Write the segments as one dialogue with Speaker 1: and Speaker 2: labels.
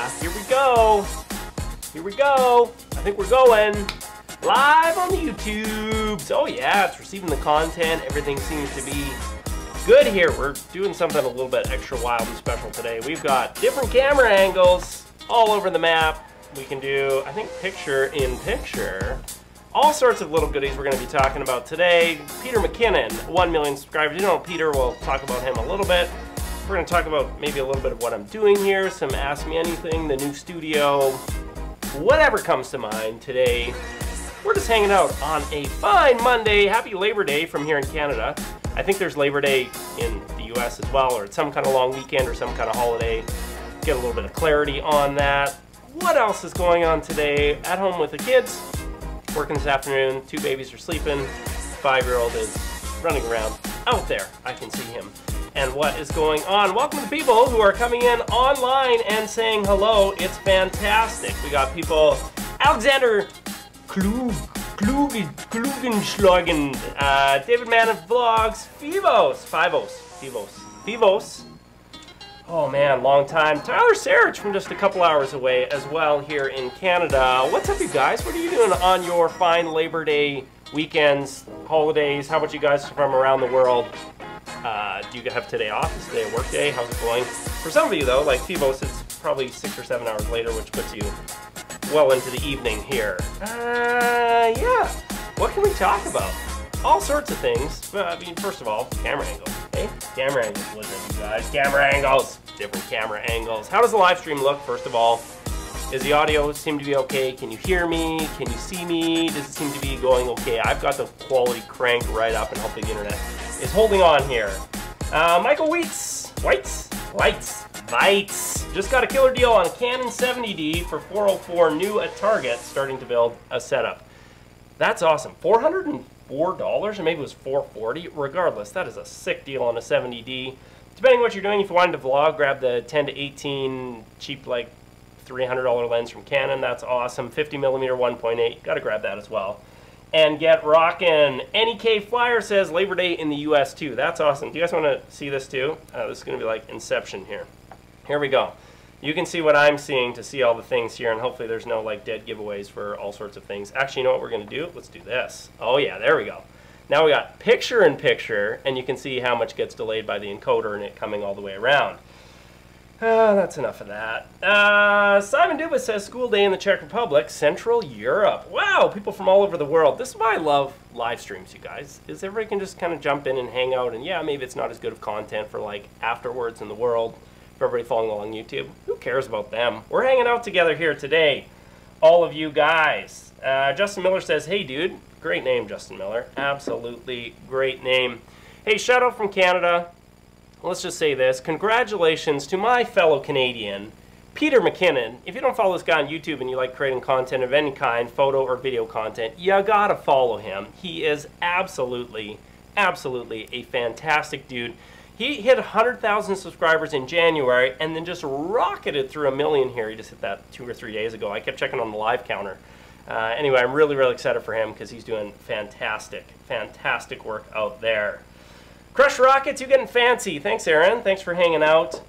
Speaker 1: yeah, here we go. Here we go. I think we're going live on the YouTubes. Oh yeah, it's receiving the content. Everything seems to be good here. We're doing something a little bit extra wild and special today. We've got different camera angles all over the map. We can do, I think, picture in picture. All sorts of little goodies we're going to be talking about today. Peter McKinnon, 1 million subscribers. You know Peter, we'll talk about him a little bit. We're going to talk about maybe a little bit of what I'm doing here, some Ask Me Anything, the new studio, whatever comes to mind today. We're just hanging out on a fine Monday. Happy Labor Day from here in Canada. I think there's Labor Day in the US as well, or it's some kind of long weekend or some kind of holiday. Get a little bit of clarity on that. What else is going on today? At home with the kids. Working this afternoon, 2 babies are sleeping, 5-year-old is running around out there. I can see him. And what is going on? Welcome to the people who are coming in online and saying hello. It's fantastic. We got people, Alexander Klugenschlagen, David Mann of Vlogs, Fivos. Oh man, long time. Tyler Sarich from just a couple hours away as well here in Canada. What's up, you guys? What are you doing on your fine Labor Day weekends, holidays? How about you guys from around the world? Do you have today off? Is today a work day? How's it going? For some of you though, like Fivos, it's probably 6 or 7 hours later, which puts you well into the evening here. Yeah. What can we talk about? All sorts of things. I mean, first of all, camera angles. Hey, camera angles. Listen, you guys, camera angles. Different camera angles. How does the live stream look, first of all? Does the audio seem to be okay? Can you hear me? Can you see me? Does it seem to be going okay? I've got the quality cranked right up and hopefully the internet is holding on here. Michael Weitz. Just got a killer deal on a Canon 70D for $404 new at Target, starting to build a setup. That's awesome. $404, or maybe it was $440. Regardless, that is a sick deal on a 70D. Depending on what you're doing, if you wanted to vlog, grab the 10 to 18 cheap, like $300 lens from Canon. That's awesome. 50mm 1.8. Got to grab that as well. And get rockin'. NEK Flyer says Labor Day in the US too. That's awesome. Do you guys want to see this too? This is going to be like Inception here. Here we go. You can see what I'm seeing to see all the things here, and hopefully there's no like dead giveaways for all sorts of things. Actually, you know what we're going to do? Let's do this. Oh yeah, there we go. Now we got picture in picture, and you can see how much gets delayed by the encoder and it coming all the way around. That's enough of that. Simon Dubas says school day in the Czech Republic, Central Europe. Wow, people from all over the world. This is why I love live streams, you guys, is everybody can just kind of jump in and hang out, and yeah, maybe it's not as good of content for like afterwards in the world. For everybody following along on YouTube, who cares about them? We're hanging out together here today, all of you guys. Justin Miller says, hey dude, great name, Justin Miller, absolutely great name. Hey, shout out from Canada. Let's just say this, congratulations to my fellow Canadian, Peter McKinnon. If you don't follow this guy on YouTube and you like creating content of any kind, photo or video content, you gotta follow him. He is absolutely a fantastic dude. He hit 100,000 subscribers in January and then just rocketed through 1 million here. He just hit that 2 or 3 days ago. I kept checking on the live counter. Anyway, I'm really excited for him because he's doing fantastic work out there. Crush Rockets, you getting fancy. Thanks, Aaron. Thanks for hanging out.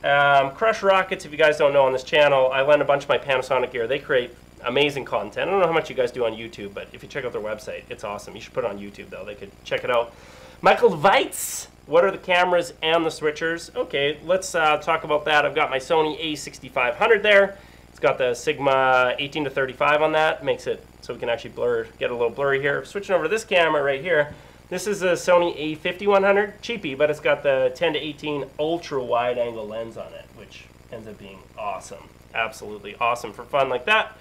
Speaker 1: Crush Rockets, if you guys don't know, on this channel, I lend a bunch of my Panasonic gear. They create amazing content. I don't know how much you guys do on YouTube, but if you check out their website, it's awesome. You should put it on YouTube, though. They could check it out. Michael Weitz. What are the cameras and the switchers? Okay, let's talk about that. I've got my Sony a6500 there. It's got the Sigma 18 to 35 on that. Makes it so we can actually get a little blurry here. Switching over to this camera right here. This is a Sony a5100, cheapy, but it's got the 10 to 18 ultra wide angle lens on it, which ends up being awesome. Absolutely awesome for fun like that.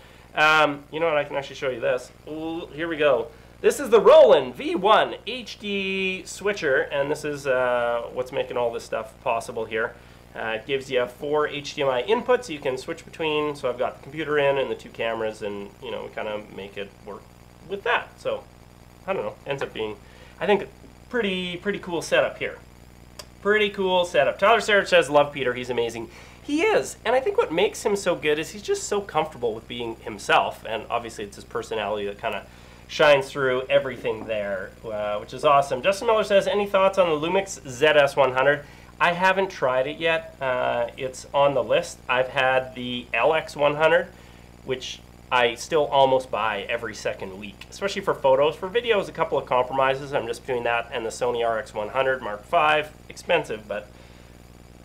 Speaker 1: You know what, I can actually show you this. Ooh, here we go. This is the Roland V1 HD switcher, and this is what's making all this stuff possible here. It gives you 4 HDMI inputs you can switch between. So I've got the computer in and the 2 cameras, and you know, we kind of make it work with that. So I don't know, ends up being, I think, pretty cool setup here. Pretty cool setup. Tyler Sarich says, love Peter, he's amazing. He is, and I think what makes him so good is he's just so comfortable with being himself, and obviously it's his personality that kind of shines through everything there, which is awesome. Justin Miller says, any thoughts on the Lumix ZS100? I haven't tried it yet. It's on the list. I've had the LX100, which I still almost buy every second week, especially for photos. For videos, a couple of compromises. I'm just between that and the Sony RX100 Mark V. Expensive, but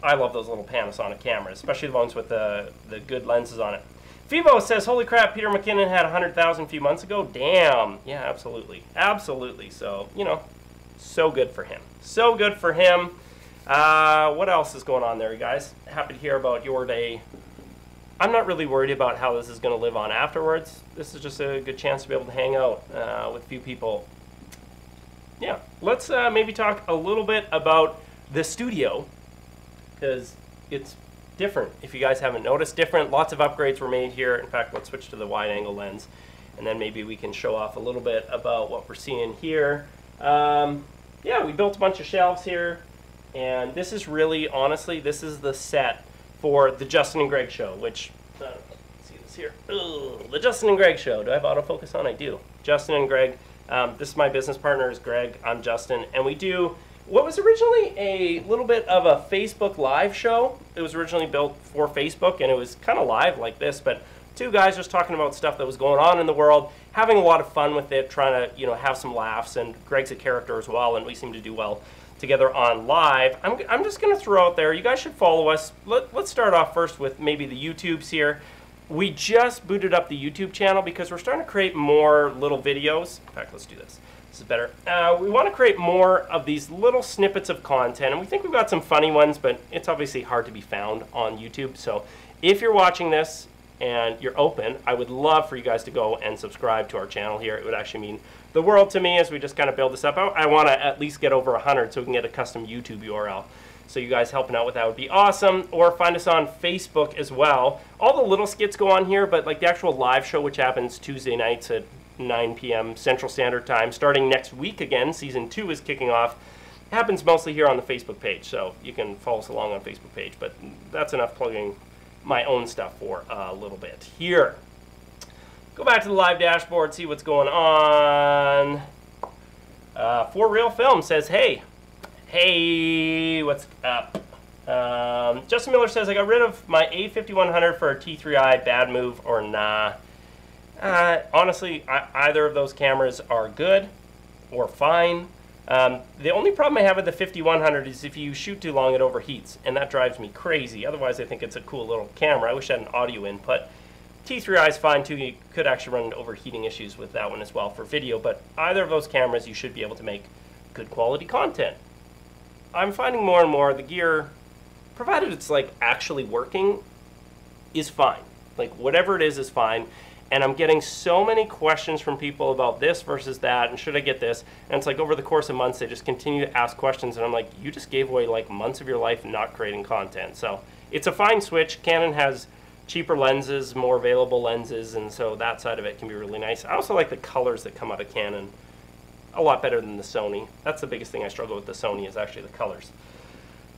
Speaker 1: I love those little Panasonic cameras, especially the ones with the good lenses on it. Fivo says, holy crap, Peter McKinnon had 100,000 a few months ago. Damn. Yeah, absolutely. Absolutely. So, you know, so good for him. So good for him. What else is going on there, you guys? Happy to hear about your day. I'm not really worried about how this is going to live on afterwards. This is just a good chance to be able to hang out with a few people. Yeah, let's maybe talk a little bit about the studio, because it's different. If you guys haven't noticed, different. Lots of upgrades were made here. In fact, let's switch to the wide-angle lens, and then maybe we can show off a little bit about what we're seeing here. Yeah, we built a bunch of shelves here, and this is really, honestly, this is the set for the Justin and Greg show, which, let's see this here. Ugh, the Justin and Greg show. Do I have autofocus on? I do. Justin and Greg. This is my business partner is Greg. I'm Justin, and we do what was originally a little bit of a Facebook Live show. It was originally built for Facebook, and it was kind of live like this, but two guys just talking about stuff that was going on in the world, having a lot of fun with it, trying to, you know, have some laughs, and Greg's a character as well, and we seem to do well together on live. I'm just going to throw out there, you guys should follow us. Let's start off first with maybe the YouTubes here. We just booted up the YouTube channel because we're starting to create more little videos. In fact, let's do this. This is better. We want to create more of these little snippets of content, and we think we've got some funny ones, but it's obviously hard to be found on YouTube. So if you're watching this and you're open, I would love for you guys to go and subscribe to our channel here. It would actually mean the world to me as we just kind of build this up. I want to at least get over 100 so we can get a custom YouTube URL. So you guys helping out with that would be awesome. Or find us on Facebook as well. All the little skits go on here, but like the actual live show, which happens Tuesday nights at 9 p.m. Central Standard Time, starting next week again, season 2 is kicking off. It happens mostly here on the Facebook page, so you can follow us along on Facebook page, but that's enough plugging my own stuff for a little bit here. Go back to the live dashboard, see what's going on. For Real Film says, hey, what's up? Justin Miller says, I got rid of my A5100 for a T3i, bad move or nah? Honestly, either of those cameras are good or fine. The only problem I have with the 5100 is if you shoot too long, it overheats, and that drives me crazy. Otherwise, I think it's a cool little camera. I wish I had an audio input. T3i is fine too. You could actually run into overheating issues with that one as well for video, but either of those cameras, you should be able to make good quality content. I'm finding more and more the gear, provided it's like actually working, is fine. Like whatever it is fine. And I'm getting so many questions from people about this versus that, and should I get this? And it's like over the course of months, they just continue to ask questions, and I'm like, you just gave away like months of your life not creating content. So it's a fine switch. Canon has cheaper lenses, more available lenses, and so that side of it can be really nice. I also like the colors that come out of Canon a lot better than the Sony. That's the biggest thing I struggle with the Sony is actually the colors.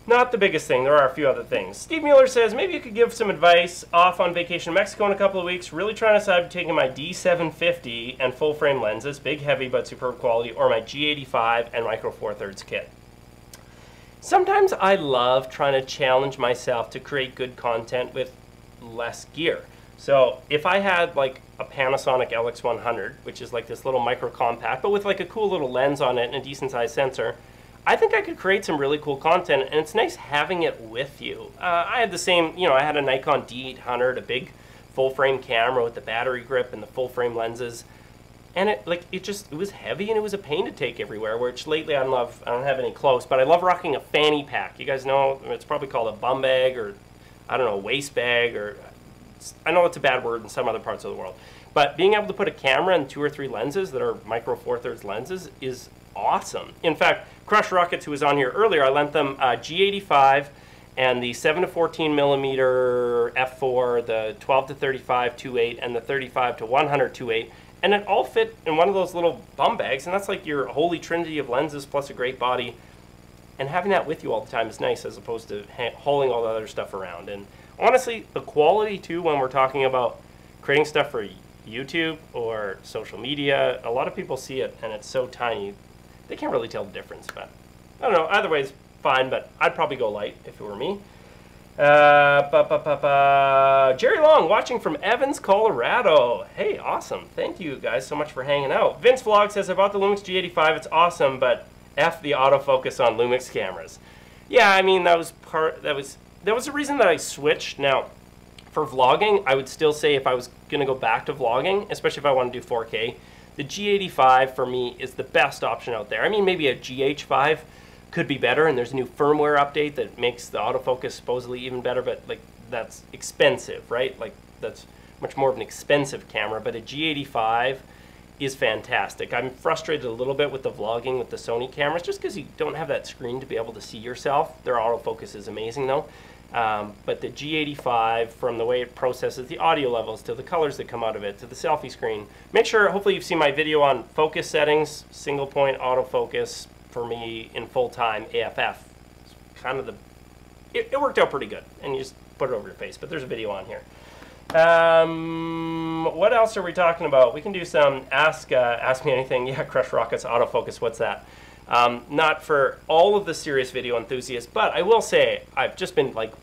Speaker 1: Not the biggest thing. There are a few other things. Steve Mueller says, maybe you could give some advice. Off on vacation in Mexico in a couple of weeks. Really trying to decide between taking my D750 and full frame lenses, big, heavy, but superb quality, or my G85 and Micro Four Thirds kit. Sometimes I love trying to challenge myself to create good content with less gear. So if I had like a Panasonic LX100, which is like this little micro compact, but with like a cool little lens on it and a decent sized sensor, I think I could create some really cool content, and it's nice having it with you. I had the same, you know, I had a Nikon D800, a big full frame camera with the battery grip and the full frame lenses, and it was heavy and it was a pain to take everywhere, which lately I don't have any close, but I love rocking a fanny pack. You guys know, it's probably called a bum bag, or I don't know, a waist bag, or I know it's a bad word in some other parts of the world, but being able to put a camera and 2 or 3 lenses that are Micro Four Thirds lenses is awesome. In fact, Crush Rockets, who was on here earlier, I lent them G85 and the 7 to 14 millimeter f4, the 12 to 35 2.8, and the 35 to 100 2.8, and it all fit in one of those little bum bags, and that's like your holy trinity of lenses plus a great body. And having that with you all the time is nice, as opposed to hauling all the other stuff around. And honestly, the quality too, when we're talking about creating stuff for YouTube or social media, a lot of people see it and it's so tiny, they can't really tell the difference. But I don't know, either way, fine, but I'd probably go light if it were me. Jerry Long, watching from Evans, Colorado. Hey, awesome. Thank you guys so much for hanging out. Vince Vlog says, I bought the Lumix G85. It's awesome, but F the autofocus on Lumix cameras. Yeah, I mean, that was the reason that I switched. Now, for vlogging, I would still say if I was going to go back to vlogging, especially if I want to do 4K, the G85 for me is the best option out there. I mean, maybe a GH5 could be better, and there's a new firmware update that makes the autofocus supposedly even better, but like that's expensive, right? Like that's much more of an expensive camera, but a G85 is fantastic. I'm frustrated a little bit with the vlogging with the Sony cameras just because you don't have that screen to be able to see yourself. Their autofocus is amazing though. But the G85, from the way it processes the audio levels to the colors that come out of it to the selfie screen, make sure, hopefully you've seen my video on focus settings, single point autofocus for me in full-time AFF. It's kind of it worked out pretty good, and you just put it over your face, but there's a video on here. What else are we talking about? We can do some ask me anything. Yeah, Crush Rockets autofocus, what's that? Not for all of the serious video enthusiasts, but I will say I've just been like,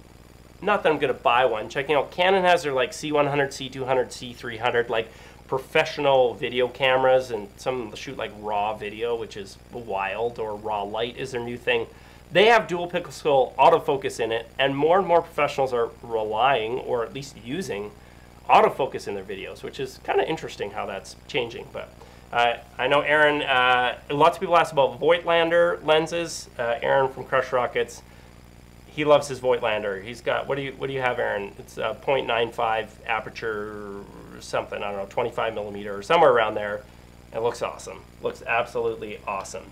Speaker 1: not that I'm going to buy one, checking out Canon has their like C100, C200, C300 like professional video cameras, and some of them shoot like raw video, which is wild, or raw light is their new thing. They have dual pixel autofocus in it, and more professionals are relying, or at least using, autofocus in their videos, which is kind of interesting how that's changing. But I know Aaron, lots of people ask about Voigtlander lenses. Aaron from Crush Rockets, he loves his Voigtlander. He's got, what do you have, Aaron? It's a 0.95 aperture something, I don't know, 25 millimeter or somewhere around there. It looks awesome. Looks absolutely awesome.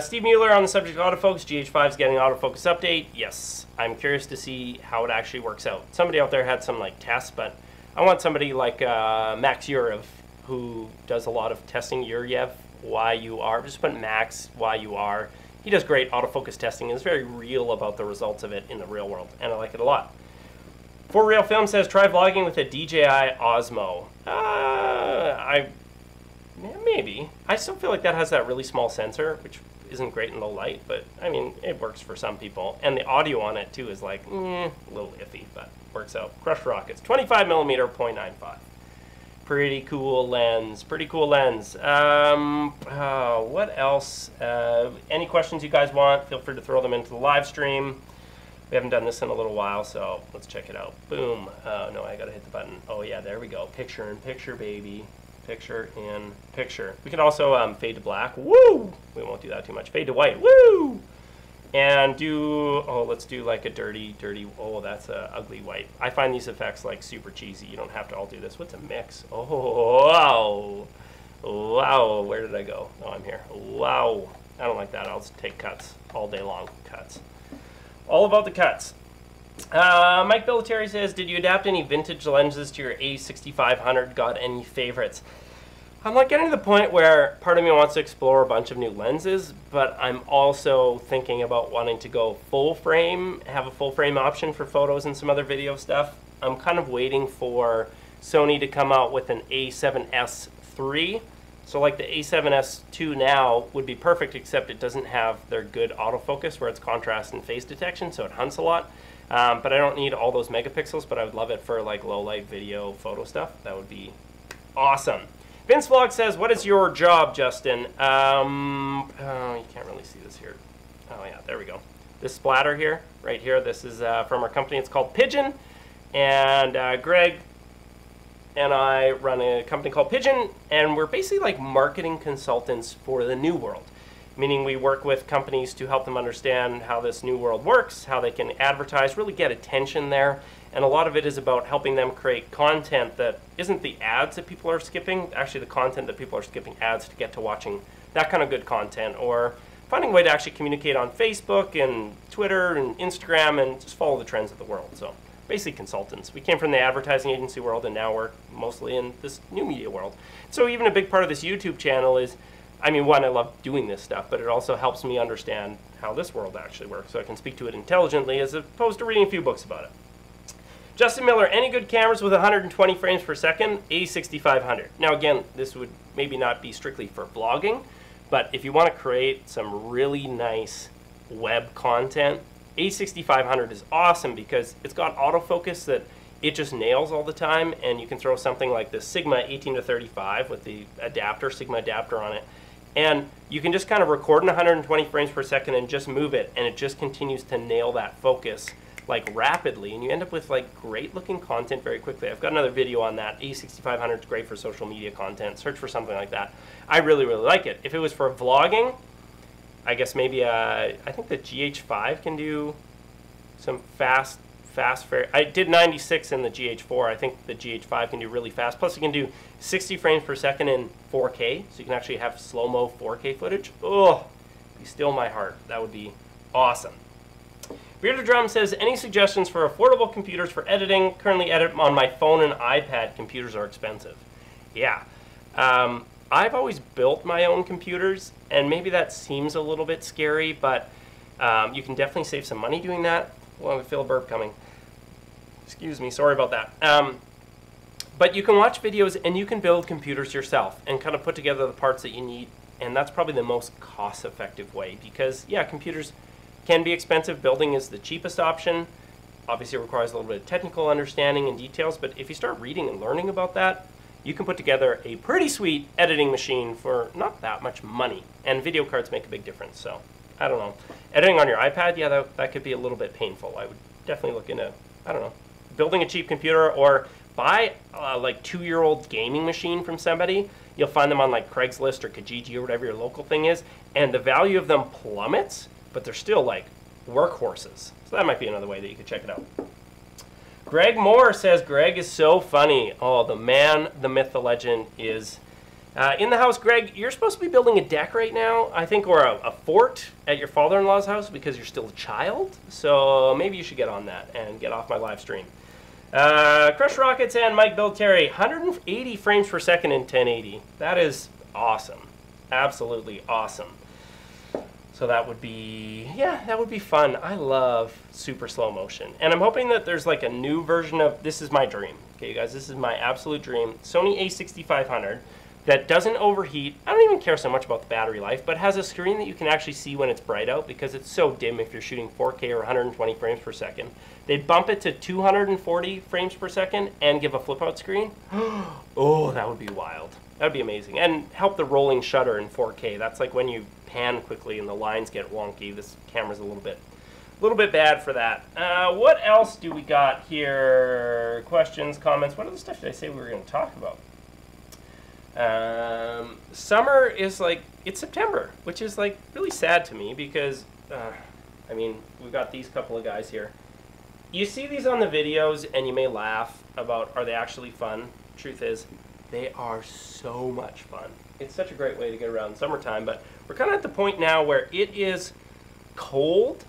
Speaker 1: Steve Mueller on the subject of autofocus. GH5 is getting an autofocus update. Yes, I'm curious to see how it actually works out. Somebody out there had some like tests, but I want somebody like Max Yurev, who does a lot of testing. Yuryev, Y-U-R. Just put Max, Y-U-R. He does great autofocus testing and is very real about the results of it in the real world, and I like it a lot. For Real Film says, try vlogging with a DJI Osmo. Maybe. I still feel like that has that really small sensor, which isn't great in low light, but I mean, it works for some people. And the audio on it too is like, a little iffy, but works out. Crush Rockets, 25 millimeter, 0.95. Pretty cool lens, pretty cool lens. What else? Any questions you guys want, feel free to throw them into the live stream. We haven't done this in a little while, so let's check it out. Boom. No, I gotta hit the button. Oh yeah, there we go. Picture in picture, baby. Picture in picture. We can also fade to black. Woo! We won't do that too much. Fade to white. Woo! And do, let's do like a dirty, oh, that's a ugly white. I find these effects like super cheesy. You don't have to all do this. What's a mix? Oh, wow. Wow, where did I go? Oh, I'm here. Wow. I don't like that. I'll just take cuts all day long. Cuts. All about the cuts. Mike Billeteri says, did you adapt any vintage lenses to your A6500? Got any favorites? I'm like getting to the point where part of me wants to explore a bunch of new lenses, but I'm also thinking about wanting to go full frame, have a full frame option for photos and some other video stuff. I'm kind of waiting for Sony to come out with an A7S III. So like the A7S II now would be perfect, except it doesn't have their good autofocus where it's contrast and phase detection, so it hunts a lot. But I don't need all those megapixels, but I would love it for like low light video photo stuff. That would be awesome. Vince Vlog says, what is your job, Justin? Oh, you can't really see this here. Oh yeah, there we go. This splatter here, right here, this is from our company. It's called Pigeon. And Greg and I run a company called Pigeon, and we're basically like marketing consultants for the new world. Meaning we work with companies to help them understand how this new world works, how they can advertise, really get attention there. And a lot of it is about helping them create content that isn't the ads that people are skipping, actually the content that people are skipping ads to get to watching that kind of good content, or finding a way to actually communicate on Facebook and Twitter and Instagram and just follow the trends of the world. So basically consultants. We came from the advertising agency world, and now we're mostly in this new media world. So even a big part of this YouTube channel is, I mean, one, I love doing this stuff, but it also helps me understand how this world actually works, so I can speak to it intelligently as opposed to reading a few books about it. Justin Miller, any good cameras with 120 frames per second? A6500. Now again, this would maybe not be strictly for vlogging, but if you want to create some really nice web content, A6500 is awesome because it's got autofocus that it just nails all the time, and you can throw something like the Sigma 18-35 with the adapter, Sigma adapter on it, and you can just kind of record in 120 frames per second and just move it, and it just continues to nail that focus like rapidly, and you end up with like great looking content very quickly. I've got another video on that. A6500 is great for social media content. Search for something like that. I really, really like it. If it was for vlogging, I guess maybe I think the GH5 can do some fast. I did 96 in the GH4. I think the GH5 can do really fast. Plus, you can do 60 frames per second in 4K, so you can actually have slow-mo 4K footage. Oh, be still my heart. That would be awesome. Bearded Drum says, any suggestions for affordable computers for editing? Currently edit on my phone and iPad. Computers are expensive. Yeah. I've always built my own computers, and maybe that seems a little bit scary, but you can definitely save some money doing that. Well, I feel a burp coming. Excuse me, sorry about that. But you can watch videos and you can build computers yourself and kind of put together the parts that you need, and that's probably the most cost-effective way because, yeah, computers can be expensive. Building is the cheapest option. Obviously, it requires a little bit of technical understanding and details, but if you start reading and learning about that, you can put together a pretty sweet editing machine for not that much money, and video cards make a big difference, so I don't know. Editing on your iPad, yeah, that could be a little bit painful. I would definitely look into, I don't know, building a cheap computer or buy like 2-year-old gaming machine from somebody. You'll find them on like Craigslist or Kijiji or whatever your local thing is, and the value of them plummets, but they're still like workhorses. So that might be another way that you could check it out. Greg Moore says, Greg is so funny. Oh, the man, the myth, the legend is in the house. Greg, you're supposed to be building a deck right now, I think, or a fort at your father-in-law's house because you're still a child. So maybe you should get on that and get off my live stream. Crush Rockets and Mike Bill Terry, 180 frames per second in 1080. That is awesome. Absolutely awesome. So that would be, yeah, that would be fun. I love super slow motion. And I'm hoping that there's like a new version of, this is my dream. Okay, you guys, this is my absolute dream. Sony A6500 that doesn't overheat. I don't even care so much about the battery life, but has a screen that you can actually see when it's bright out because it's so dim if you're shooting 4K or 120 frames per second. They bump it to 240 frames per second and give a flip out screen. Oh, that would be wild. That would be amazing. And help the rolling shutter in 4K. That's like when you pan quickly and the lines get wonky. This camera's a little bit bad for that. What else do we got here? Questions, comments. What other stuff did I say we were going to talk about? Summer is like, it's September, which is like really sad to me because, I mean, we've got these couple of guys here. You see these on the videos and you may laugh about, are they actually fun? Truth is, they are so much fun. It's such a great way to get around summertime, but we're kind of at the point now where it is cold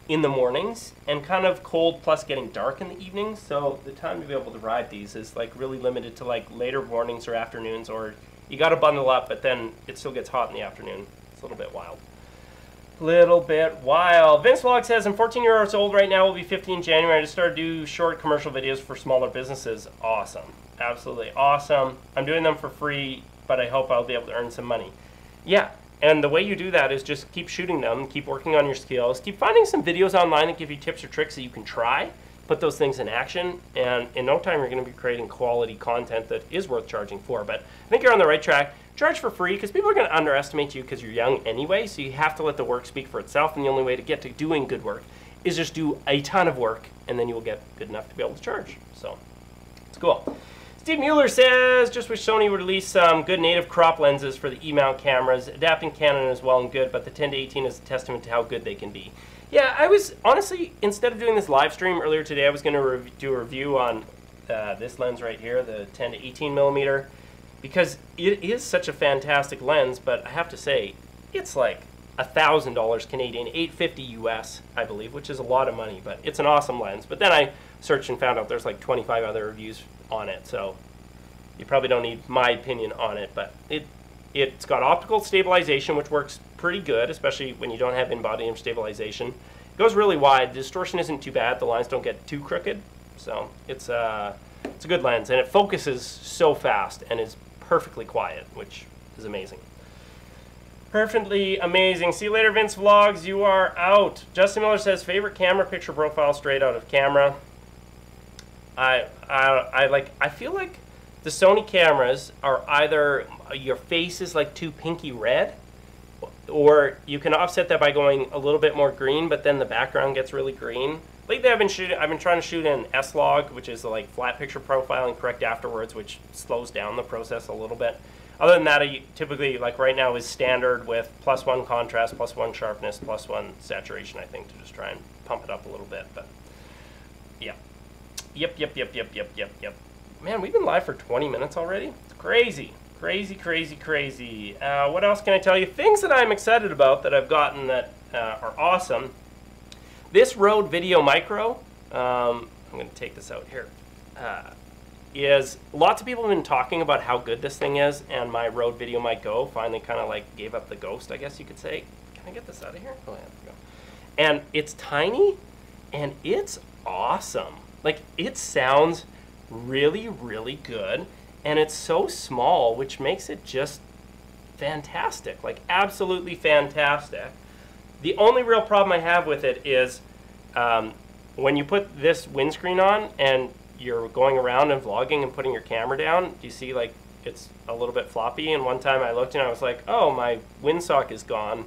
Speaker 1: in the mornings and kind of cold plus getting dark in the evenings, so the time to be able to ride these is like really limited to like later mornings or afternoons, or you got to bundle up, but then it still gets hot in the afternoon. It's a little bit wild. Vince Vlog says, I'm 14 years old right now, will be 15 in January. I just started to do short commercial videos for smaller businesses. Awesome. Absolutely awesome. I'm doing them for free, but I hope I'll be able to earn some money. Yeah, and the way you do that is just keep shooting them, keep working on your skills, keep finding some videos online that give you tips or tricks that you can try, put those things in action, and in no time you're going to be creating quality content that is worth charging for. But I think you're on the right track. Charge for free because people are going to underestimate you because you're young anyway, so you have to let the work speak for itself, and the only way to get to doing good work is just do a ton of work, and then you will get good enough to be able to charge. So it's cool. Steve Mueller says, just wish Sony would release some good native crop lenses for the E-mount cameras. Adapting Canon is well and good, but the 10-18 is a testament to how good they can be. Yeah, I was, honestly, instead of doing this live stream earlier today, I was going to do a review on this lens right here, the 10-18 millimeter, because it is such a fantastic lens, but I have to say, it's like $1,000 Canadian, $850 US, I believe, which is a lot of money, but it's an awesome lens. But then I searched and found out there's like 25 other reviews on it, so you probably don't need my opinion on it, but it's got optical stabilization, which works pretty good, especially when you don't have in-body image stabilization. It goes really wide. The distortion isn't too bad. The lines don't get too crooked, so it's a good lens, and it focuses so fast and is perfectly quiet, which is amazing. Perfectly amazing. See you later, Vince Vlogs. You are out. Justin Miller says, favorite camera picture profile straight out of camera. I feel like the Sony cameras are either your face is like too pinky red, or you can offset that by going a little bit more green, but then the background gets really green. Lately, I've been trying to shoot in S-Log, which is like flat picture profiling, correct afterwards, which slows down the process a little bit. Other than that, I typically, like right now, is standard with +1 contrast, +1 sharpness, +1 saturation, I think, to just try and pump it up a little bit. But yeah. Yep. Man, we've been live for 20 minutes already. It's crazy. Crazy. What else can I tell you? Things that I'm excited about that I've gotten that are awesome. This Rode Video Micro, I'm going to take this out here, is lots of people have been talking about how good this thing is, and my Rode Video Mic Go finally kind of like gave up the ghost, I guess you could say. Can I get this out of here? Oh, yeah, there we go. And it's tiny, and it's awesome. Like, it sounds really, really good, and it's so small, which makes it just fantastic, like absolutely fantastic. The only real problem I have with it is when you put this windscreen on and you're going around and vlogging and putting your camera down, you see like it's a little bit floppy, and one time I looked and I was like, oh, my windsock is gone,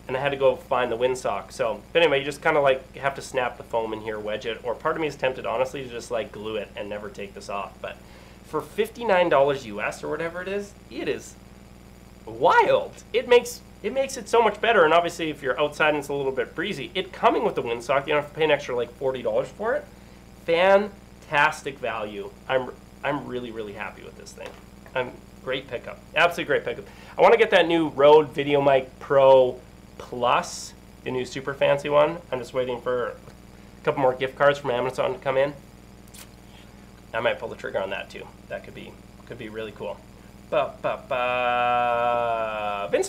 Speaker 1: and I had to go find the windsock. So, but anyway, you just kind of like have to snap the foam in here, wedge it, or part of me is tempted honestly to just like glue it and never take this off. But for $59 US or whatever it is wild. It makes it so much better, and obviously if you're outside and it's a little bit breezy, it coming with the windsock, you don't have to pay an extra like $40 for it. Fantastic value. I'm really happy with this thing. Great pickup. Absolutely great pickup. I want to get that new Rode Video Mic Pro Plus, the new super fancy one. I'm just waiting for a couple more gift cards from Amazon to come in. I might pull the trigger on that too. That could be really cool. Vince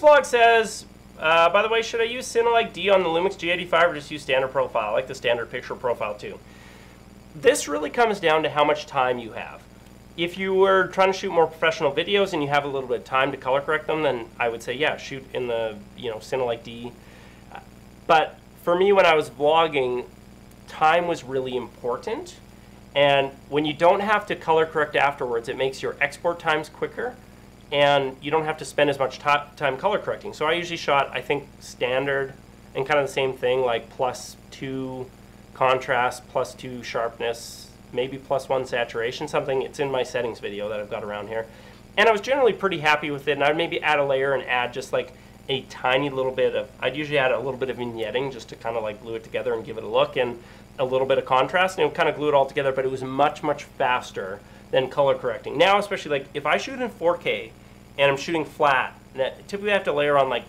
Speaker 1: Vlog says, by the way, should I use Cinelike D on the Lumix G85 or just use standard profile? I like the standard picture profile too. This really comes down to how much time you have. If you were trying to shoot more professional videos and you have a little bit of time to color correct them, then I would say, yeah, shoot in the Cinelike D. But for me, when I was vlogging, time was really important. And when you don't have to color correct afterwards, it makes your export times quicker, and you don't have to spend as much time color correcting. So I usually shot, I think, standard and kind of the same thing, like +2 contrast, +2 sharpness, maybe +1 saturation, something. It's in my settings video that I've got around here. And I was generally pretty happy with it, and I'd maybe add a layer and add just like a tiny little bit of, I'd usually add a little bit of vignetting just to kind of like glue it together and give it a look, and a little bit of contrast, and it would kind of glue it all together, but it was much faster than color correcting. Now, especially like if I shoot in 4K and I'm shooting flat, typically I have to layer on like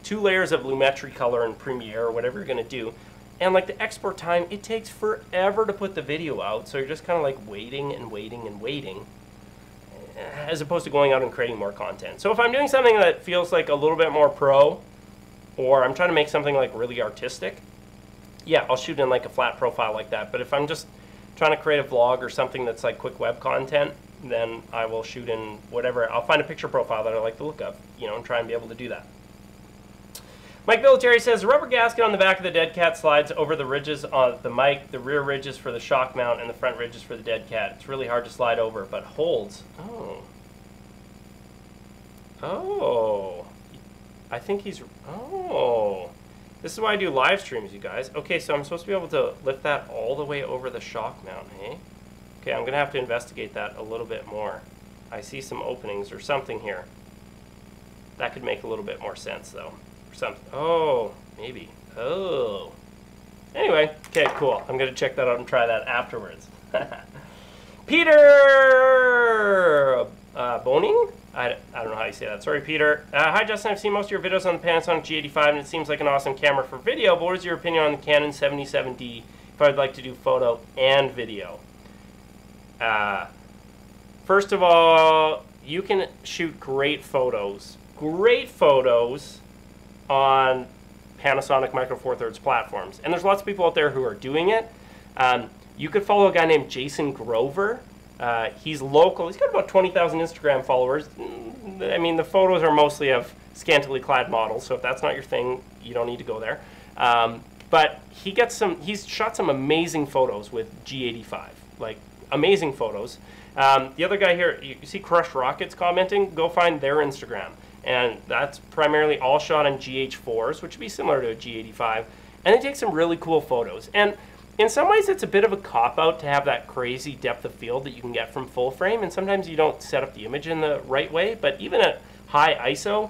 Speaker 1: 2 layers of Lumetri color in Premiere or whatever you're gonna do. And like the export time, it takes forever to put the video out, so you're just kind of like waiting, as opposed to going out and creating more content. So if I'm doing something that feels like a little bit more pro, or I'm trying to make something like really artistic, yeah, I'll shoot in like a flat profile like that. But if I'm just trying to create a vlog or something that's like quick web content, then I will shoot in whatever. I'll find a picture profile that I like the look of, and try and be able to do that. Mike Military says, the rubber gasket on the back of the Dead Cat slides over the ridges on the mic. The rear ridges for the shock mount and the front ridges for the Dead Cat. It's really hard to slide over, but holds. Oh. I think he's, This is why I do live streams, you guys. Okay, so I'm supposed to be able to lift that all the way over the shock mount, hey? Okay, I'm going to have to investigate that a little bit more. I see some openings or something here. That could make a little bit more sense, though. Or something. Oh, maybe. Oh. Anyway, okay, cool. I'm going to check that out and try that afterwards. Peter Boning? I don't know how you say that. Sorry, Peter. Hi, Justin. I've seen most of your videos on the Panasonic G85, and it seems like an awesome camera for video, but what is your opinion on the Canon 77D if I'd like to do photo and video? First of all, you can shoot great photos on Panasonic Micro Four Thirds platforms. And there's lots of people out there who are doing it. You could follow a guy named Jason Grover. He's local. He's got about 20,000 Instagram followers. I mean, the photos are mostly of scantily clad models. So if that's not your thing, you don't need to go there. But he's shot some amazing photos with G85, like amazing photos. The other guy here, you see Crushed Rockets commenting, go find their Instagram. And that's primarily all shot on GH4s, which would be similar to a G85. And they take some really cool photos. And in some ways, it's a bit of a cop-out to have that crazy depth of field that you can get from full frame. And sometimes you don't set up the image in the right way. But even at high ISO,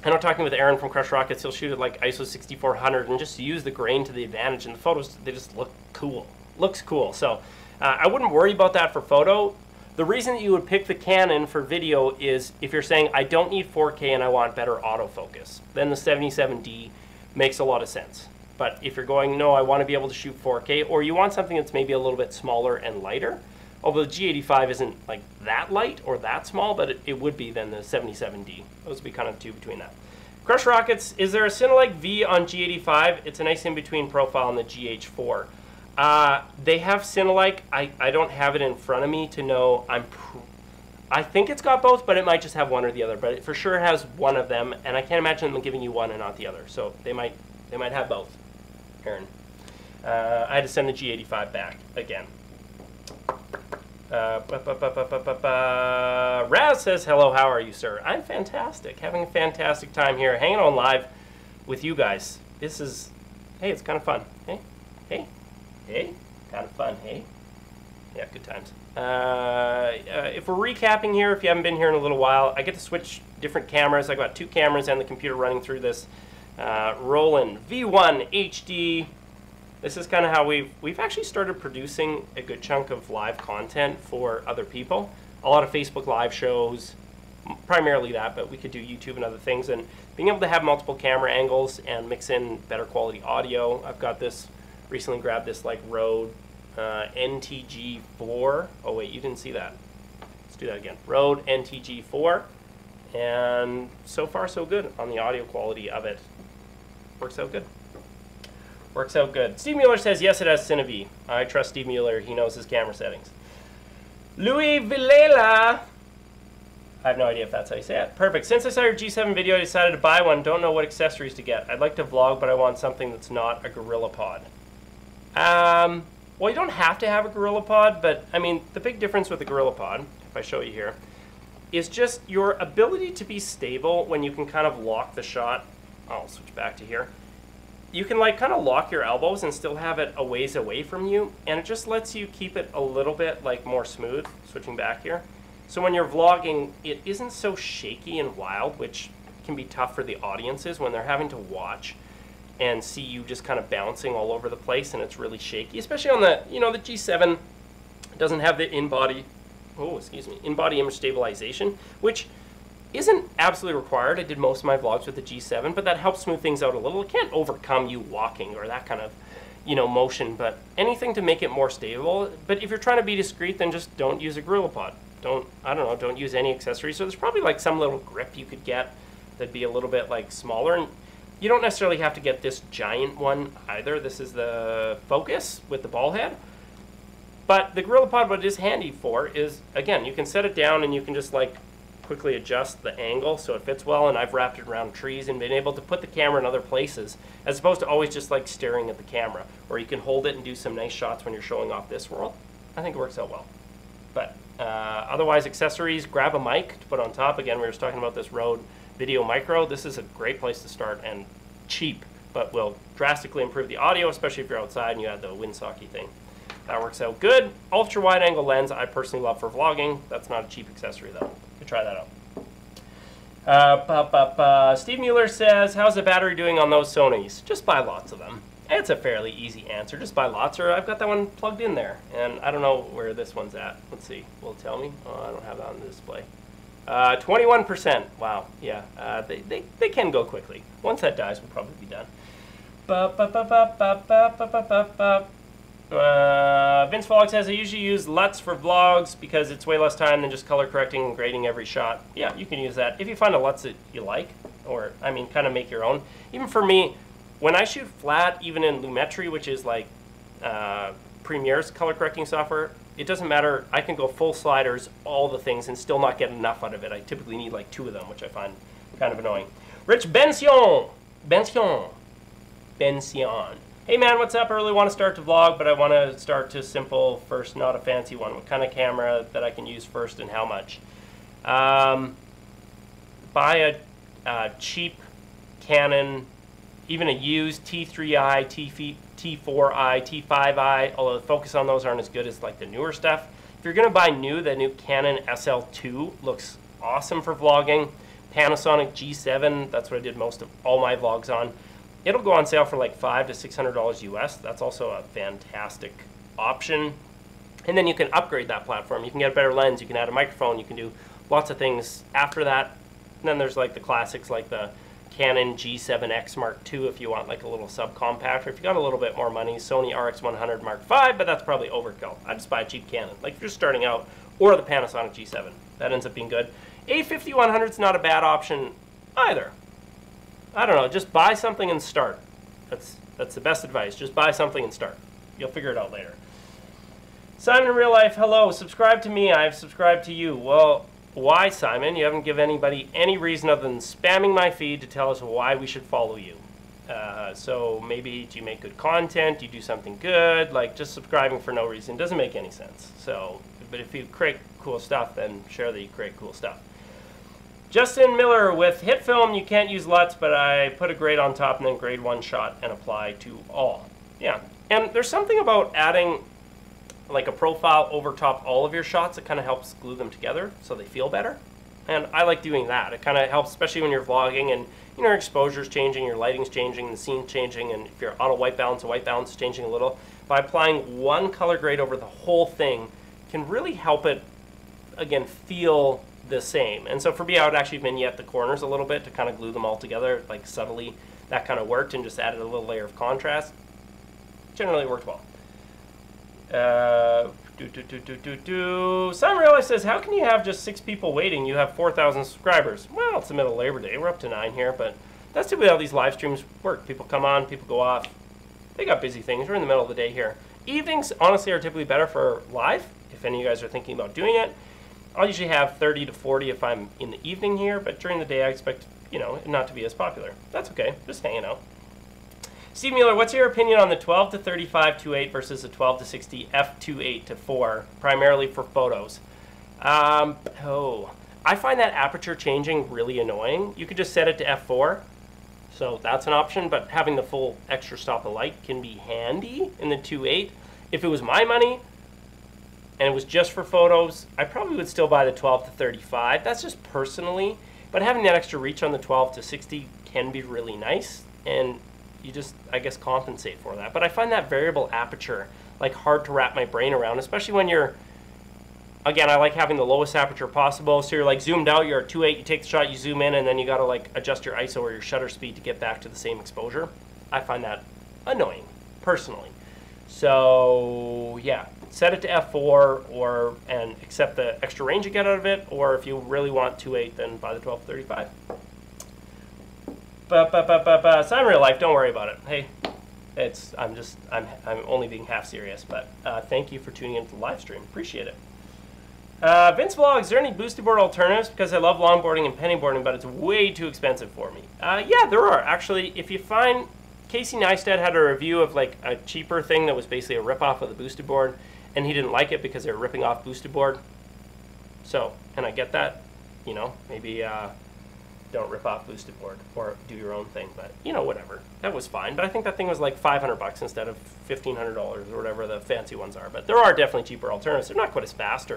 Speaker 1: I know talking with Aaron from Crushed Rockets, he'll shoot at like ISO 6400 and just use the grain to the advantage. And the photos, they just look cool. Looks cool. So I wouldn't worry about that for photo. The reason that you would pick the Canon for video is if you're saying, I don't need 4K and I want better autofocus. Then the 77D makes a lot of sense. But if you're going, no, I want to be able to shoot 4K, or you want something that's maybe a little bit smaller and lighter, although the G85 isn't like that light or that small, but it would be then the 77D. Those would be kind of two between that. Crushed Rockets, is there a Cinelike V on G85? It's a nice in-between profile on the GH4. They have Cinelike. I don't have it in front of me to know. I think it's got both, but it might just have one or the other. But it for sure has one of them, and I can't imagine them giving you one and not the other. So they might have both. Aaron, I had to send the G85 back again. Raz says, hello, how are you, sir? I'm fantastic. Having a fantastic time here, hanging on live with you guys. This is, hey, it's kind of fun. Hey, kind of fun, hey? Yeah, good times. If we're recapping here, if you haven't been here in a little while, I get to switch different cameras. I got 2 cameras and the computer running through this. Roland V1 HD. This is kind of how we've actually started producing a good chunk of live content for other people. A lot of Facebook live shows, primarily that, but we could do YouTube and other things. And being able to have multiple camera angles and mix in better quality audio. I've got this, recently grabbed this like Rode NTG4. Oh wait, you didn't see that. Let's do that again. Rode NTG4. And so far so good on the audio quality of it. Works out good. Works out good. Steve Mueller says, yes, it has Cinev. I trust Steve Mueller. He knows his camera settings. Louis Villela. I have no idea if that's how you say it. Perfect. Since I saw your G7 video, I decided to buy one. Don't know what accessories to get. I'd like to vlog, but I want something that's not a GorillaPod. Well, you don't have to have a GorillaPod, but I mean, the big difference with the GorillaPod, if I show you here, is just your ability to be stable when you can kind of lock the shot. I'll switch back to here. You can like kind of lock your elbows and still have it a ways away from you, and it just lets you keep it a little bit like more smooth. Switching back here. So when you're vlogging, it isn't so shaky and wild, which can be tough for the audiences when they're having to watch and see you just kind of bouncing all over the place, and it's really shaky, especially on the, you know, the G7 doesn't have the in-body image stabilization, which isn't absolutely required. I did most of my vlogs with the G7, but that helps smooth things out a little. It can't overcome you walking or that kind of, you know, motion, but anything to make it more stable. But if you're trying to be discreet, then just don't use a GorillaPod. Don't use any accessories. So there's probably like some little grip you could get that'd be a little bit like smaller, and you don't necessarily have to get this giant one either. This is the Focus with the ball head. But the GorillaPod, what it is handy for is, again, you can set it down and you can just like quickly adjust the angle so it fits well, and I've wrapped it around trees and been able to put the camera in other places as opposed to always just like staring at the camera. Or you can hold it and do some nice shots when you're showing off this world. I think it works out well. But otherwise, accessories, grab a mic to put on top. Again, we were talking about this Rode Video Micro. This is a great place to start, and cheap, but will drastically improve the audio, especially if you're outside and you add the windsocky thing. That works out good. Ultra wide angle lens, I personally love for vlogging. That's not a cheap accessory though. You could try that out. Steve Mueller says, how's the battery doing on those Sonys? Just buy lots of them. It's a fairly easy answer. Just buy lots, or I've got that one plugged in there. And I don't know where this one's at. Let's see. Will it tell me? Oh, I don't have that on the display. 21%. Wow. Yeah. They can go quickly. Once that dies, we'll probably be done. Vince Vlog says, I usually use LUTs for vlogs because it's way less time than just color correcting and grading every shot. Yeah, you can use that. If you find a LUTs that you like, or, I mean, kind of make your own. Even for me, when I shoot flat, even in Lumetri, which is like Premiere's color correcting software, it doesn't matter. I can go full sliders, all the things, and still not get enough out of it. I typically need like 2 of them, which I find Kind of annoying. Rich Bension. Hey man, what's up? I really want to start to vlog, but I want to start to simple first, not a fancy one. What kind of camera that I can use first and how much? Buy a cheap Canon, even a used T3i, T4i, T5i, although the focus on those aren't as good as like the newer stuff. If you're going to buy new, the new Canon SL2 looks awesome for vlogging. Panasonic G7, that's what I did most of all my vlogs on. It'll go on sale for like $500 to $600 US. That's also a fantastic option. And then you can upgrade that platform. You can get a better lens, you can add a microphone, you can do lots of things after that. And then there's like the classics like the Canon G7X Mark II if you want like a little subcompact, or if you got a little bit more money, Sony RX100 Mark V, but that's probably overkill. I'd just buy a cheap Canon, like if you're starting out, or the Panasonic G7. That ends up being good. A5100 is not a bad option either. I don't know, just buy something and start. That's the best advice. Just buy something and start. You'll figure it out later. Simon in real life, hello. Subscribe to me. I've subscribed to you. Well, why, Simon? You haven't given anybody any reason other than spamming my feed to tell us why we should follow you. So maybe you make good content, you do something good, like just subscribing for no reason doesn't make any sense. So, but if you create cool stuff, then share that you create cool stuff. Justin Miller, with hit film, you can't use LUTs, but I put a grade on top and then grade one shot and apply to all. Yeah, and there's something about adding like a profile over top all of your shots that kind of helps glue them together so they feel better. And I like doing that. It kind of helps, especially when you're vlogging and you know, your exposure's changing, your lighting's changing, the scene's changing, and if you're auto white balance, the white balance is changing a little. By applying one color grade over the whole thing can really help it, again, feel the same. And so for me, I would actually vignette the corners a little bit to kind of glue them all together, like subtly. That kind of worked, and just added a little layer of contrast. Generally worked well. Simon Realize says, how can you have just 6 people waiting? You have 4,000 subscribers. Well, it's the middle of Labor Day. We're up to 9 here, but that's typically how these live streams work. People come on, people go off. They got busy things. We're in the middle of the day here. Evenings, honestly, are typically better for live, if any of you guys are thinking about doing it. I'll usually have 30 to 40 if I'm in the evening here, but during the day I expect, you know, it not to be as popular. That's okay, just hanging out. Steve Mueller, what's your opinion on the 12 to 35 2.8 versus the 12 to 60 f2.8 to 4, primarily for photos? I find that aperture changing really annoying. You could just set it to f4, so that's an option, but having the full extra stop of light can be handy in the 2.8. If it was my money, and it was just for photos, I probably would still buy the 12 to 35. That's just personally, but having that extra reach on the 12 to 60 can be really nice, and you just, I guess, compensate for that. But I find that variable aperture like hard to wrap my brain around, especially when you're, again, I like having the lowest aperture possible, so you're like zoomed out, you're at 2.8, you take the shot, you zoom in, and then you gotta like adjust your ISO or your shutter speed to get back to the same exposure. I find that annoying, personally. So yeah, set it to f4 and accept the extra range you get out of it, or if you really want 2.8, then buy the 12-35. Simon Real Life, don't worry about it. Hey, I'm only being half serious, but thank you for tuning into the live stream. Appreciate it. Vince Vlog, is there any boosted board alternatives? Because I love longboarding and pennyboarding, but it's way too expensive for me. Yeah, there are actually. If you find, Casey Neistat had a review of like a cheaper thing that was basically a ripoff of the boosted board, and he didn't like it because they were ripping off boosted board. So, and I get that, you know, maybe don't rip off boosted board or do your own thing, but you know, whatever. That was fine, but I think that thing was like $500 instead of $1,500 or whatever the fancy ones are. But there are definitely cheaper alternatives. They're not quite as fast,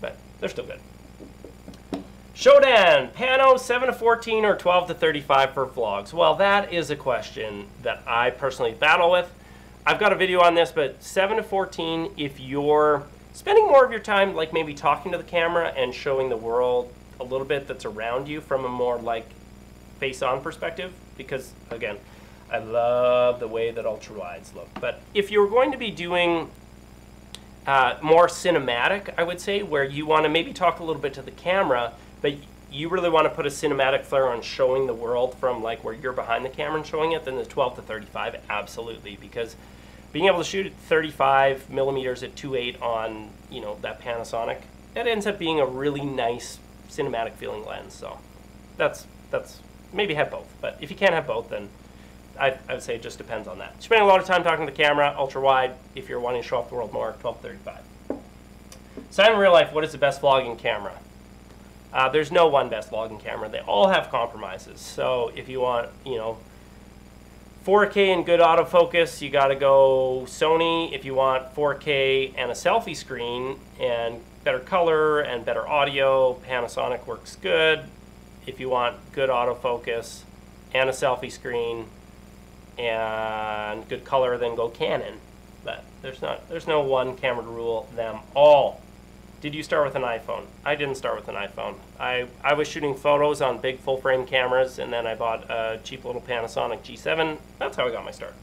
Speaker 1: but they're still good. Shodan, Pano 7 to 14 or 12 to 35 for vlogs? Well, that is a question that I personally battle with. I've got a video on this, but 7 to 14, if you're spending more of your time like maybe talking to the camera and showing the world a little bit that's around you from a more like face-on perspective, because again, I love the way that ultra wides look. But if you're going to be doing more cinematic, I would say, where you want to maybe talk a little bit to the camera, but you really want to put a cinematic flair on showing the world from like where you're behind the camera and showing it, then the 12 to 35, absolutely, because being able to shoot at 35 millimeters at 2.8 on, you know, that Panasonic, it ends up being a really nice cinematic feeling lens. So that's that's maybe have both. But if you can't have both, then I would say it just depends on that. Spending a lot of time talking to the camera, ultra wide. If you're wanting to show off the world more, 12-35. So in real life, what is the best vlogging camera? There's no one best vlogging camera. They all have compromises. So if you want, 4K and good autofocus, you got to go Sony. If you want 4K and a selfie screen and better color and better audio, Panasonic works good. If you want good autofocus and a selfie screen and good color, then go Canon. But there's no one camera to rule them all. Did you start with an iPhone? I didn't start with an iPhone. I was shooting photos on big full frame cameras, and then I bought a cheap little Panasonic G7. That's how I got my start.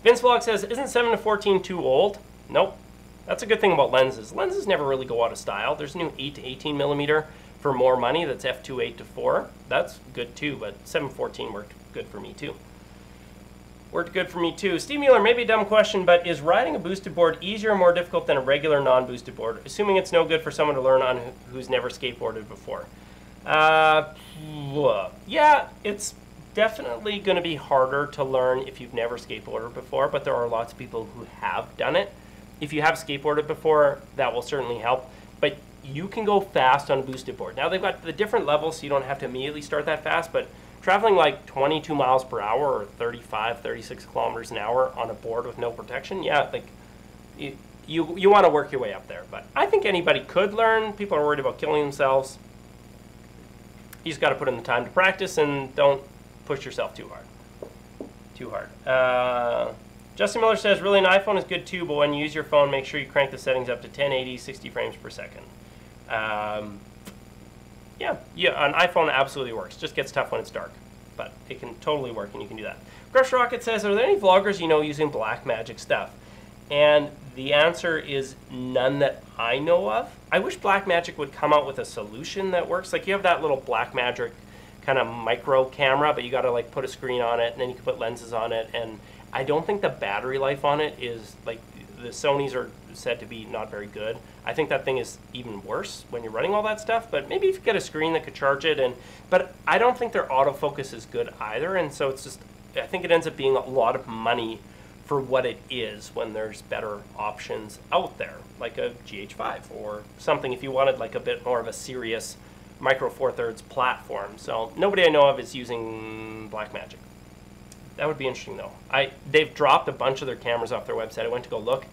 Speaker 1: Vince Vlog says, isn't 7-14 too old? Nope. That's a good thing about lenses. Lenses never really go out of style. There's a new 8-18 millimeter for more money that's f2.8-4. That's good too, but 7-14 worked good for me too. Worked good for me too. Steve Mueller, maybe a dumb question, but is riding a boosted board easier or more difficult than a regular non-boosted board, assuming it's no good for someone to learn on who's never skateboarded before? Yeah, it's definitely going to be harder to learn if you've never skateboarded before, but there are lots of people who have done it. If you have skateboarded before, that will certainly help, but you can go fast on a boosted board. Now they've got the different levels, so you don't have to immediately start that fast, but traveling like 22 miles per hour or 35, 36 kilometers an hour on a board with no protection, yeah, like you want to work your way up there. But I think anybody could learn. People are worried about killing themselves. You just got to put in the time to practice and don't push yourself too hard. Justin Miller says, really, an iPhone is good too, but when you use your phone, make sure you crank the settings up to 1080, 60 frames per second. Yeah, an iPhone absolutely works. Just gets tough when it's dark, but it can totally work, and you can do that. Crush Rocket says, are there any vloggers you know using Blackmagic stuff? And the answer is none that I know of. I wish Blackmagic would come out with a solution that works. Like you have that little Blackmagic kind of micro camera, but you got to like put a screen on it, and then you can put lenses on it. And I don't think the battery life on it is like the Sonys are said to be not very good. I think that thing is even worse when you're running all that stuff, but maybe if you get a screen that could charge it, but I don't think their autofocus is good either, and so it's just, I think it ends up being a lot of money for what it is when there's better options out there, like a GH5 or something if you wanted like a bit more of a serious micro four thirds platform. So nobody I know of is using Blackmagic. That would be interesting though. They've dropped a bunch of their cameras off their website. I went to go look,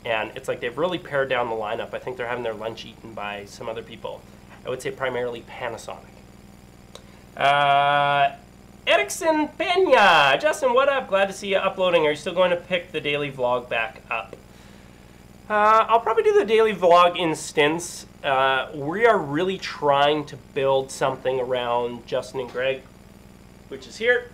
Speaker 1: and it's like they've really pared down the lineup. I think they're having their lunch eaten by some other people. I would say primarily Panasonic. Erickson Pena. Justin, what up? Glad to see you uploading. Are you still going to pick the daily vlog back up? I'll probably do the daily vlog in stints. We are really trying to build something around Justin and Greg, which is here.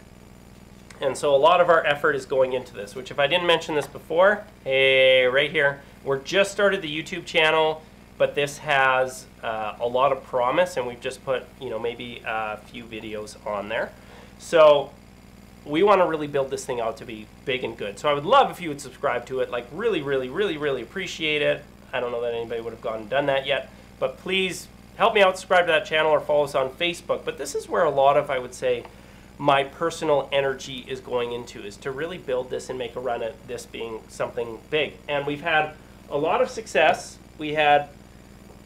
Speaker 1: And so a lot of our effort is going into this, which if I didn't mention this before, hey, right here, we're just started the YouTube channel, but this has a lot of promise, and we've just put, maybe a few videos on there. So we want to really build this thing out to be big and good. So I would love if you would subscribe to it, like really, really, really, really appreciate it. I don't know that anybody would have gone and done that yet, but please help me out, subscribe to that channel or follow us on Facebook. But this is where a lot of, I would say, my personal energy is going into, is to really build this and make a run at this being something big. And we've had a lot of success. We had,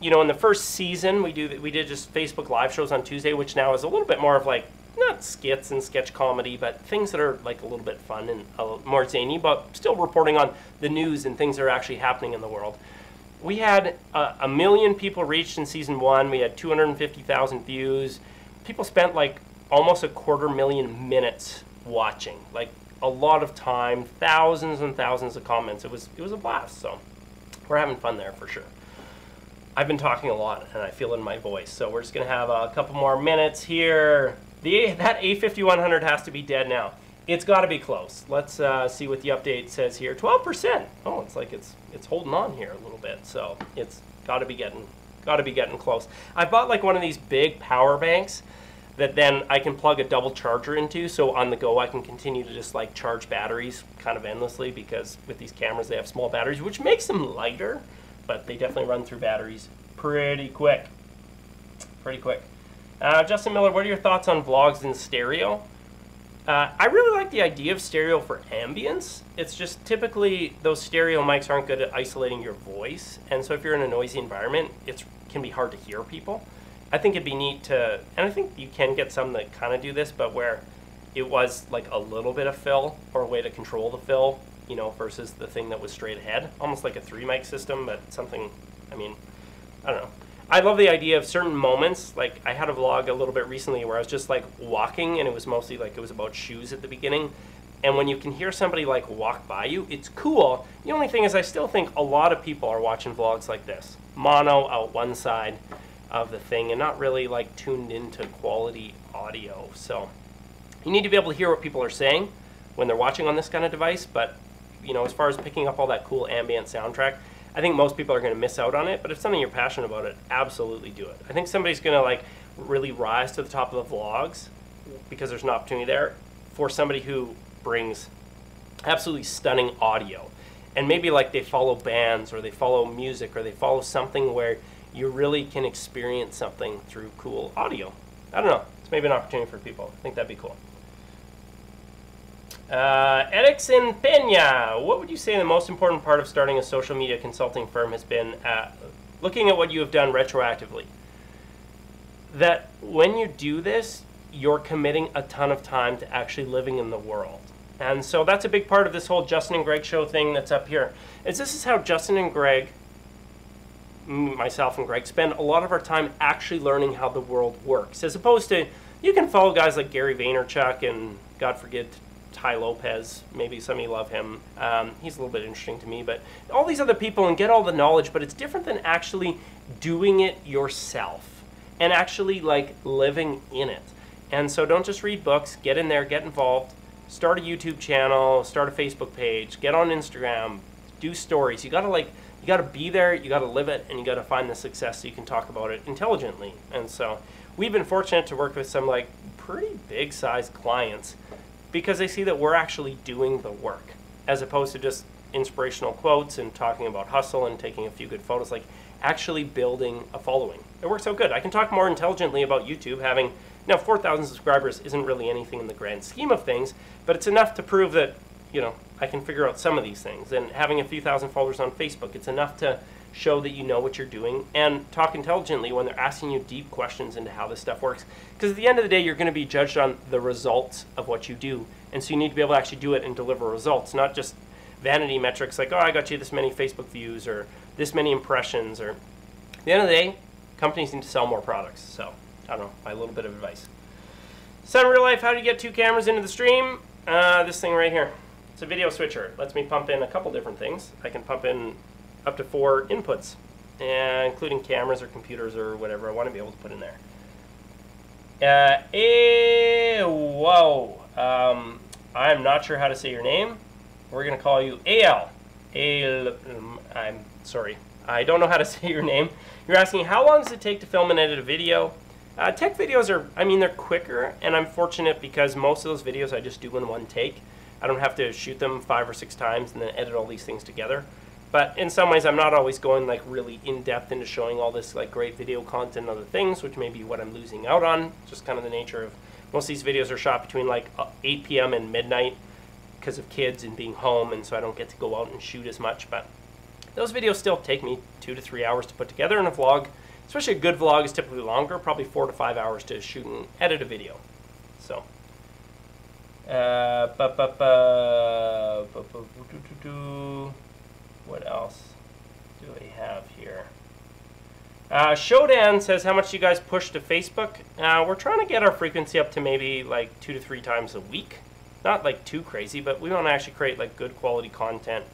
Speaker 1: in the first season, we did just Facebook live shows on Tuesday, which now is a little bit more of like, not skits and sketch comedy, but things that are like a little bit fun and more zany, but still reporting on the news and things that are actually happening in the world. We had 1 million people reached in season 1. We had 250,000 views. People spent like almost 250,000 minutes watching, like a lot of time, thousands and thousands of comments. It was a blast. So we're having fun there for sure. I've been talking a lot and I feel it in my voice, so we're just gonna have a couple more minutes here. That A5100 has to be dead now. It's got to be close. Let's see what the update says here. 12%. Oh, it's like it's holding on here a little bit. So it's got to be getting close. I bought like one of these big power banks that then I can plug a double charger into, so on the go I can continue to just like charge batteries kind of endlessly, because with these cameras they have small batteries, which makes them lighter, but they definitely run through batteries pretty quick. Justin Miller, what are your thoughts on vlogs in stereo? I really like the idea of stereo for ambience. It's just typically those stereo mics aren't good at isolating your voice, and so if you're in a noisy environment, it can be hard to hear people. I think it'd be neat to, and I think you can get some that kind of do this, but where it was like a little bit of fill or a way to control the fill, you know, versus the thing that was straight ahead, almost like a 3-mic system, but something, I mean, I don't know. I love the idea of certain moments. Like I had a vlog a little bit recently where I was just like walking, and it was mostly like it was about shoes at the beginning. And when you can hear somebody like walk by you, it's cool. The only thing is I still think a lot of people are watching vlogs like this. Mono out one side of the thing and not really like tuned into quality audio. So you need to be able to hear what people are saying when they're watching on this kind of device. But you know, as far as picking up all that cool ambient soundtrack, I think most people are going to miss out on it, but if something you're passionate about it, absolutely do it. I think somebody's going to like really rise to the top of the vlogs because there's an opportunity there for somebody who brings absolutely stunning audio. And maybe like they follow bands or they follow music or they follow something where you really can experience something through cool audio. I don't know. It's maybe an opportunity for people. I think that'd be cool. Erickson Peña, what would you say the most important part of starting a social media consulting firm has been looking at what you have done retroactively? That when you do this, you're committing a ton of time to actually living in the world. And so that's a big part of this whole Justin and Greg show thing that's up here. This is how Justin and Greg, myself and Greg, spend a lot of our time actually learning how the world works. As opposed to, you can follow guys like Gary Vaynerchuk and, God forbid, Ty Lopez, maybe some of you love him. He's a little bit interesting to me, but all these other people and get all the knowledge, but it's different than actually doing it yourself and actually like living in it. And so don't just read books, get in there, get involved, start a YouTube channel, start a Facebook page, get on Instagram, do stories. You gotta be there, you gotta live it, and you gotta find the success so you can talk about it intelligently. And so we've been fortunate to work with some like pretty big sized clients because they see that we're actually doing the work as opposed to just inspirational quotes and talking about hustle and taking a few good photos, like actually building a following. It works out good. I can talk more intelligently about YouTube. Having now 4,000 subscribers isn't really anything in the grand scheme of things, but it's enough to prove that, you know, I can figure out some of these things. And having a few thousand followers on Facebook, it's enough to show that you know what you're doing and talk intelligently when they're asking you deep questions into how this stuff works. Because at the end of the day, you're going to be judged on the results of what you do. And so you need to be able to actually do it and deliver results, not just vanity metrics like, oh, I got you this many Facebook views or this many impressions. Or at the end of the day, companies need to sell more products. So, I don't know, my little bit of advice. So in real life, how do you get 2 cameras into the stream? This thing right here. It's a video switcher. It lets me pump in a couple different things. I can pump in up to 4 inputs, including cameras or computers or whatever I want to be able to put in there. Whoa. I'm not sure how to say your name. We're going to call you AL. I'm sorry. I don't know how to say your name. You're asking, how long does it take to film and edit a video? Tech videos are, I mean, they're quicker, and I'm fortunate because most of those videos I just do in one take. I don't have to shoot them 5 or 6 times and then edit all these things together. But in some ways, I'm not always going like really in depth into showing all this like great video content and other things, which may be what I'm losing out on. Just kind of the nature of most of these videos are shot between like 8 p.m. and midnight because of kids and being home, and so I don't get to go out and shoot as much. But those videos still take me 2 to 3 hours to put together, and a vlog, especially a good vlog, is typically longer, probably 4 to 5 hours to shoot and edit a video. So. What else do we have here? Shodan says, how much do you guys push to Facebook? We're trying to get our frequency up to maybe like 2 to 3 times a week. Not like too crazy, but we want to actually create like good quality content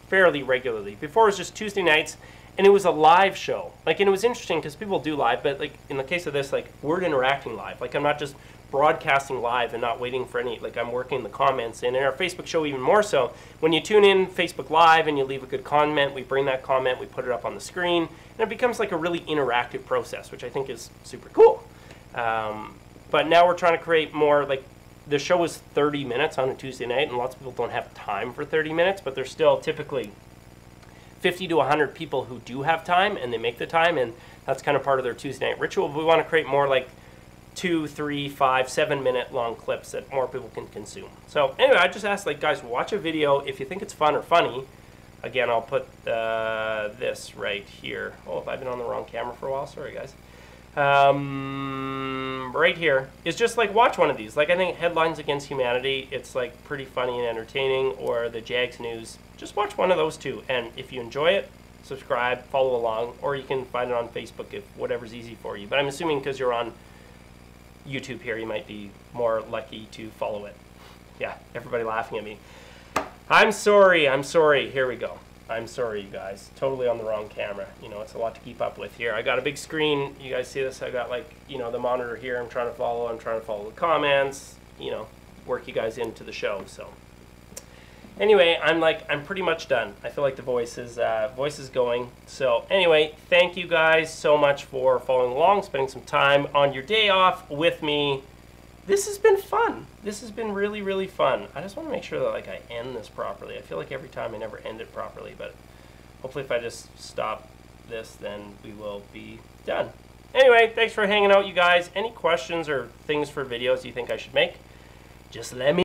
Speaker 1: fairly regularly. Before it was just Tuesday nights, and it was a live show. Like, and it was interesting because people do live, but like in the case of this, like we're interacting live. Like I'm not just broadcasting live and not waiting for any, like I'm working the comments in. And our Facebook show even more so. When you tune in Facebook Live and you leave a good comment, we bring that comment, we put it up on the screen, and it becomes like a really interactive process, which I think is super cool. But now we're trying to create more, like the show is 30 minutes on a Tuesday night, and lots of people don't have time for 30 minutes, but there's still typically 50 to 100 people who do have time, and they make the time, and that's kind of part of their Tuesday night ritual. We want to create more like 2, 3, 5, 7-minute long clips that more people can consume. So anyway, I just asked, like, guys, watch a video if you think it's fun or funny. Again, I'll put this right here. Oh, have I been on the wrong camera for a while? Sorry, guys. Right here is just like, watch one of these. Like, I think Headlines Against Humanity, it's like pretty funny and entertaining, or the Jags News. Just watch one of those two, and if you enjoy it, subscribe, follow along, or you can find it on Facebook if whatever's easy for you. But I'm assuming because you're on YouTube here, you might be more lucky to follow it. Yeah, everybody laughing at me. I'm sorry. Here we go. I'm sorry, you guys. Totally on the wrong camera. You know, it's a lot to keep up with here. I got a big screen. You guys see this? I got, like, you know, the monitor here. I'm trying to follow the comments, you know, work you guys into the show. So anyway, I'm pretty much done. I feel like the voice is going. So anyway, thank you guys so much for following along, spending some time on your day off with me. This has been fun. This has been really, really fun. I just want to make sure that, like, I end this properly. I feel like every time I never end it properly, but hopefully if I just stop this, then we will be done. Anyway, thanks for hanging out, you guys. Any questions or things for videos you think I should make, just let me